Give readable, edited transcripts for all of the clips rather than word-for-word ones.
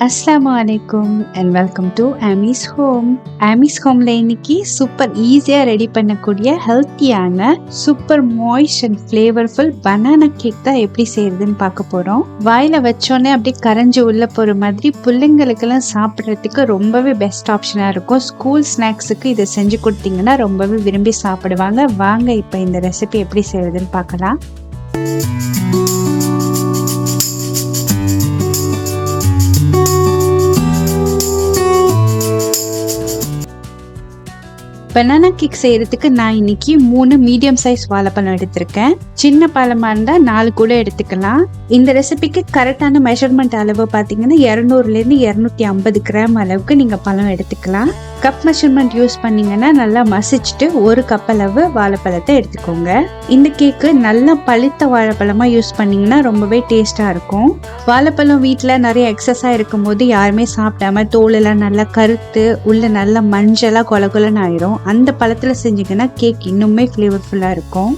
அஸ்ஸலாமு அலைக்கும் and welcome to ஆமிஸ் home. ஆமிஸ் ஹோம்ல இன்னைக்கு சூப்பர் ஈஸியாக ரெடி பண்ணக்கூடிய ஹெல்த்தியான super moist and flavourful banana cake தான் எப்படி செய்யறதுன்னு பார்க்க போகிறோம். வாயில் வச்சோன்னே அப்படியே கரைஞ்சி உள்ள போகிற மாதிரி பிள்ளைங்களுக்கெல்லாம் சாப்பிட்றதுக்கு ரொம்பவே பெஸ்ட் ஆப்ஷனாக இருக்கும். ஸ்கூல் ஸ்நாக்ஸுக்கு இதை செஞ்சு கொடுத்தீங்கன்னா ரொம்பவே விரும்பி சாப்பிடுவாங்க. வாங்க இப்போ இந்த ரெசிபி எப்படி செய்யறதுன்னு பார்க்கலாம். பனானா கேக் செய்யறதுக்கு நான் இன்னைக்கு 3 மீடியம் சைஸ் வாழைப்பழம் எடுத்திருக்கேன். சின்ன பழமா இருந்தா 4 கூட எடுத்துக்கலாம். இந்த ரெசிபிக்கு கரெக்டான மெஷர்மெண்ட் அளவு பார்த்தீங்கன்னா 200லேருந்து 250 கிராம் அளவுக்கு நீங்க பழம் எடுத்துக்கலாம். கப் மெஷர்மெண்ட் யூஸ் பண்ணீங்கன்னா நல்லா மசிச்சுட்டு 1 கப் அளவு வாழைப்பழத்தை எடுத்துக்கோங்க. இந்த கேக்கு நல்லா பழுத்த வாழைப்பழமா யூஸ் பண்ணீங்கன்னா ரொம்பவே டேஸ்டா இருக்கும். வாழைப்பழம் வீட்டில் நிறைய எக்ஸஸா இருக்கும் போது யாருமே சாப்பிடாம தோலெல்லாம் நல்லா கருத்து உள்ள நல்லா மஞ்சளா கொலன்னு ஆயிரும். அந்த பழத்துல செஞ்சீங்கன்னா கேக் இன்னுமே ஃப்ளேவர்ஃபுல்லா இருக்கும்.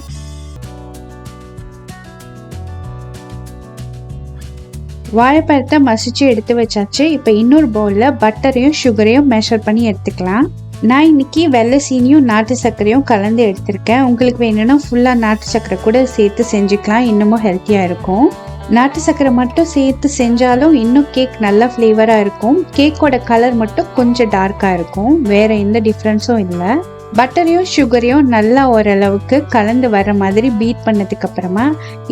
வாழைப்பழத்தை மசிச்சு எடுத்து வச்சாச்சு. இப்போ இன்னொரு பவுலில் பட்டரையும் சுகரையும் மெஷர் பண்ணி எடுத்துக்கலாம். நான் இன்னைக்கு வெள்ளை சீனியும் நாட்டு சர்க்கரையும் கலந்து எடுத்திருக்கேன். உங்களுக்கு வேணும்னா ஃபுல்லாக நாட்டு சர்க்கரை கூட சேர்த்து செஞ்சுக்கலாம், இன்னமும் ஹெல்த்தியாக இருக்கும். நாட்டு சர்க்கரை மட்டும் சேர்த்து செஞ்சாலும் இன்னும் கேக் நல்லா ஃப்ளேவராக இருக்கும். கேக்கோட கலர் மட்டும் கொஞ்சம் டார்க்காக இருக்கும், வேற எந்த டிஃப்ரென்ஸும் இல்லை. பட்டரையும் சுகரையும் நல்லா ஓரளவுக்கு கலந்து வர மாதிரி பீட் பண்ணதுக்கு அப்புறமா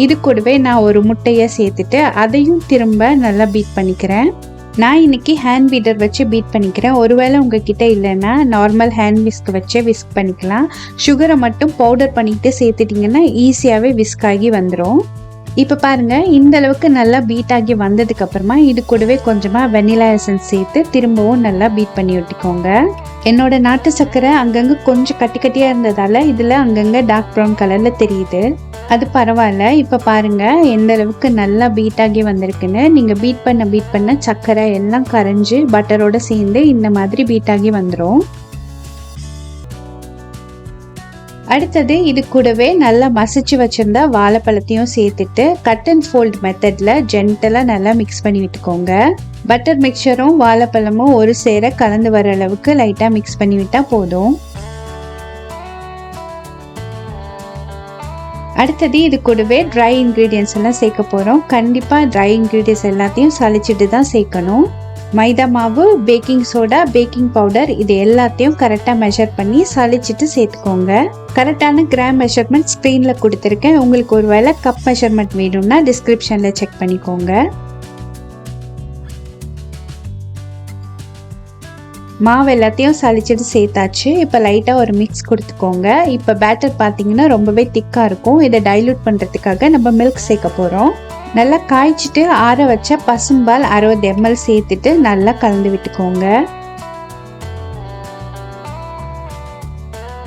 இது கூடவே நான் ஒரு முட்டையை சேர்த்துட்டு அதையும் திரும்ப நல்லா பீட் பண்ணிக்கிறேன். நான் இன்னைக்கு ஹேண்ட் பீட்டர் வச்சு பீட் பண்ணிக்கிறேன். ஒருவேளை உங்ககிட்ட இல்லைன்னா நார்மல் ஹேண்ட் விஸ்க் வச்சு விஸ்க் பண்ணிக்கலாம். சுகரை மட்டும் பவுடர் பண்ணிட்டு சேர்த்துட்டிங்கன்னா ஈஸியாகவே விஸ்க் ஆகி வந்துடும். இப்போ பாருங்க, இந்த அளவுக்கு நல்லா பீட் ஆகி வந்ததுக்கு அப்புறமா இது கூடவே கொஞ்சமா வெனிலா எசன்ஸ் சேர்த்து திரும்பவும் நல்லா பீட் பண்ணி விட்டுக்கோங்க. என்னோட நாட்டு சர்க்கரை அங்கங்க கொஞ்சம் கட்டி கட்டியா இருந்ததால இதுல அங்கங்க டார்க் ப்ரௌன் கலர்ல தெரியுது. அது பரவாயில்ல. இப்போ பாருங்க எந்த அளவுக்கு நல்லா பீட் ஆகி வந்திருக்குன்னு. நீங்க பீட் பண்ண சர்க்கரை எல்லாம் கரைஞ்சு பட்டரோட சேர்ந்து இந்த மாதிரி பீட் ஆகி வந்துடும். அடுத்தது இது கூடவே நல்லா மசிச்சு வச்சிருந்த வாழைப்பழத்தையும் சேர்த்துட்டு கட் அண்ட் ஃபோல்ட் மெத்தட்ல ஜென்டலா நல்லா மிக்ஸ் பண்ணி விட்டுக்கோங்க. பட்டர் மிக்சரும் வாழைப்பழமும் ஒரு சேர கலந்து வர அளவுக்கு லைட்டா மிக்ஸ் பண்ணி விட்டா போதும். அடுத்தது இது கூடவே ட்ரை இன்க்ரீடியன்ஸ் எல்லாம் சேர்க்க போறோம். கண்டிப்பா ட்ரை இன்க்ரீடியன்ஸ் எல்லாத்தையும் சளிச்சிட்டு தான் சேர்க்கணும். மைதா மாவு, பேக்கிங் சோடா, பேக்கிங் பவுடர் இது எல்லாத்தையும் கரெக்டாக மெஷர் பண்ணி சளிச்சிட்டு சேர்த்துக்கோங்க. கரெக்டான கிராம் மெஷர்மெண்ட் ஸ்க்ரீனில் கொடுத்துருக்கேன். உங்களுக்கு ஒரு வேளை கப் மெஷர்மெண்ட் வேணும்னா டிஸ்கிரிப்ஷனில் செக் பண்ணிக்கோங்க. மாவு எல்லாத்தையும் சளிச்சிட்டு சேர்த்தாச்சு. இப்போ லைட்டாக ஒரு மிக்ஸ் கொடுத்துக்கோங்க. இப்போ பேட்டர் பார்த்தீங்கன்னா ரொம்பவே திக்காக இருக்கும். இதை டைல்யூட் பண்ணுறதுக்காக நம்ம மில்க் சேர்க்க போகிறோம். நல்லா காய்ச்சிட்டு ஆற வச்ச பசும்பால் 60 ml சேர்த்துட்டு நல்லா கலந்து விட்டுக்கோங்க.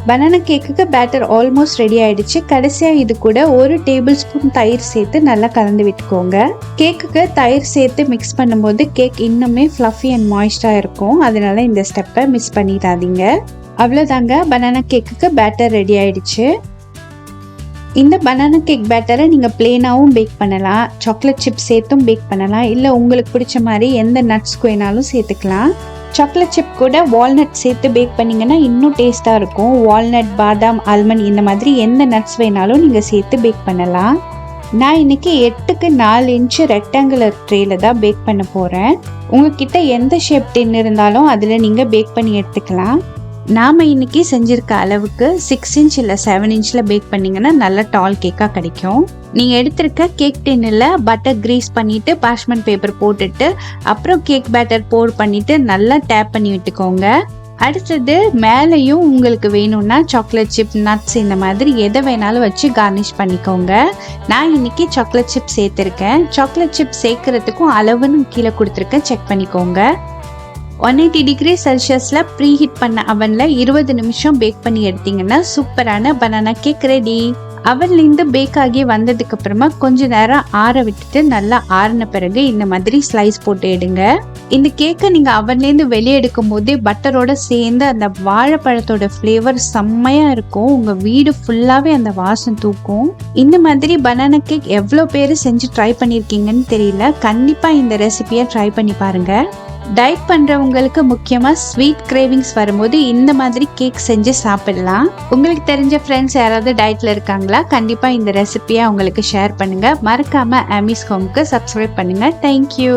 பனானா கேக்குக்கு பேட்டர் ஆல்மோஸ்ட் ரெடி ஆயிடுச்சு. கடைசியாக இது கூட 1 டேபிள் ஸ்பூன் தயிர் சேர்த்து நல்லா கலந்து விட்டுக்கோங்க. கேக்குக்கு தயிர் சேர்த்து மிக்ஸ் பண்ணும்போது கேக் இன்னுமே ஃப்ளஃபி அண்ட் மாய்ஸ்டாக இருக்கும். அதனால இந்த ஸ்டெப்பை மிஸ் பண்ணிடாதீங்க. அவ்வளோதாங்க, பனானா கேக்குக்கு பேட்டர் ரெடி ஆயிடுச்சு. இந்த பனானா கேக் பேட்டரை நீங்கள் பிளெயினாகவும் பேக் பண்ணலாம், சாக்லேட் சிப் சேர்த்தும் பேக் பண்ணலாம், இல்லை உங்களுக்கு பிடிச்ச மாதிரி எந்த நட்ஸ்க்கு வேணாலும் சேர்த்துக்கலாம். சாக்லேட் சிப் கூட வால்நட் சேர்த்து பேக் பண்ணிங்கன்னா இன்னும் டேஸ்ட்டாக இருக்கும். வால்நட், பாதாம், ஆல்மண்ட் இந்த மாதிரி எந்த நட்ஸ் வேணாலும் நீங்கள் சேர்த்து பேக் பண்ணலாம். நான் இன்னைக்கு 8க்கு 4 இன்ச்சு ரெக்டாங்குலர் ட்ரேல தான் பேக் பண்ண போகிறேன். உங்ககிட்ட எந்த ஷேப் டின் இருந்தாலும் அதில் நீங்கள் பேக் பண்ணி எடுத்துக்கலாம். நாம் இன்னைக்கு செஞ்சிருக்க அளவுக்கு 6 இன்ச் இல்லை 7 இன்ச்சில் பேக் பண்ணிங்கன்னா நல்ல டால் கேக்காக கிடைக்கும். நீங்கள் எடுத்திருக்க கேக் டின்னில் பட்டர் கிரீஸ் பண்ணிவிட்டு பார்ச்மெண்ட் பேப்பர் போட்டுட்டு அப்புறம் கேக் பேட்டர் போர் பண்ணிவிட்டு நல்லா டேப் பண்ணி விட்டுக்கோங்க. அடுத்தது மேலேயும் உங்களுக்கு வேணும்னா சாக்லேட் சிப், நட்ஸ் இந்த மாதிரி எதை வேணாலும் வச்சு கார்னிஷ் பண்ணிக்கோங்க. நான் இன்னைக்கு சாக்லேட் சிப் சேர்த்துருக்கேன். சாக்லேட் சிப் சேர்க்கறதுக்கும் அளவுன்னு கீழே கொடுத்துருக்கேன், செக் பண்ணிக்கோங்க. 180 டிகிரி செல்சியஸில் ப்ரீஹீட் பண்ண அவனில் 20 நிமிஷம் பேக் பண்ணி எடுத்தீங்கன்னா சூப்பரான பனானா கேக் ரெடி. அவன்லேருந்து பேக் ஆகி வந்ததுக்கு அப்புறமா கொஞ்ச நேரம் ஆற விட்டுட்டு நல்லா ஆறின பிறகு இந்த மாதிரி ஸ்லைஸ் போட்டு எடுங்க. இந்த கேக்கை நீங்க அவன்லேருந்து வெளியே எடுக்கும் போதே பட்டரோட சேர்ந்து அந்த வாழைப்பழத்தோட ஃப்ளேவர் செம்மையா இருக்கும். உங்க வீடு ஃபுல்லாவே அந்த வாசம் தூக்கும். இந்த மாதிரி பனானா கேக் எவ்வளோ பேர் செஞ்சு ட்ரை பண்ணியிருக்கீங்கன்னு தெரியல. கண்டிப்பா இந்த ரெசிபியை ட்ரை பண்ணி பாருங்க. டயட் பண்றவங்களுக்கு முக்கியமா ஸ்வீட் கிரேவிங்ஸ் வரும்போது இந்த மாதிரி கேக் செஞ்சு சாப்பிடலாம். உங்களுக்கு தெரிஞ்ச ஃப்ரெண்ட்ஸ் யாராவது டயட்ல இருக்காங்களா? கண்டிப்பா இந்த ரெசிபியை அவங்களுக்கு ஷேர் பண்ணுங்க. மறக்காம ஆமிஸ் ஹோம்க்கு சப்ஸ்கிரைப் பண்ணுங்க. தேங்க்யூ.